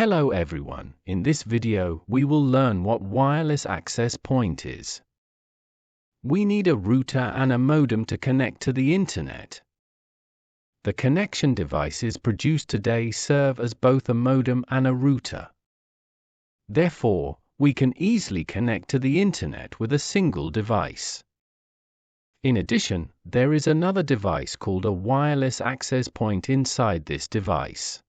Hello everyone, in this video we will learn what wireless access point is. We need a router and a modem to connect to the internet. The connection devices produced today serve as both a modem and a router. Therefore, we can easily connect to the internet with a single device. In addition, there is another device called a wireless access point inside this device.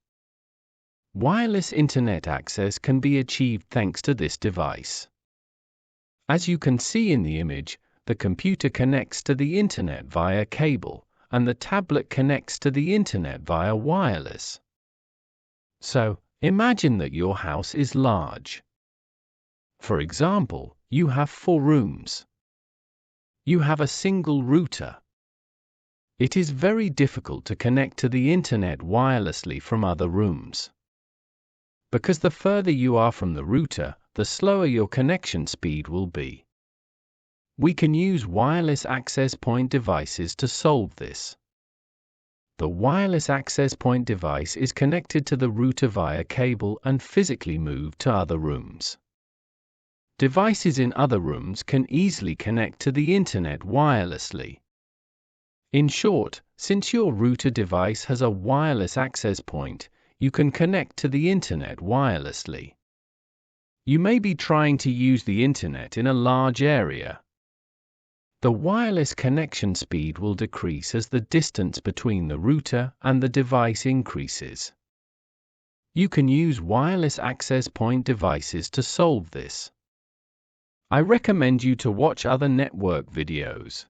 Wireless internet access can be achieved thanks to this device. As you can see in the image, the computer connects to the internet via cable, and the tablet connects to the internet via wireless. So, imagine that your house is large. For example, you have 4 rooms. You have a single router. It is very difficult to connect to the internet wirelessly from other rooms. Because the further you are from the router, the slower your connection speed will be. We can use wireless access point devices to solve this. The wireless access point device is connected to the router via cable and physically moved to other rooms. Devices in other rooms can easily connect to the internet wirelessly. In short, since your router device has a wireless access point, you can connect to the internet wirelessly. You may be trying to use the internet in a large area. The wireless connection speed will decrease as the distance between the router and the device increases. You can use wireless access point devices to solve this. I recommend you to watch other network videos.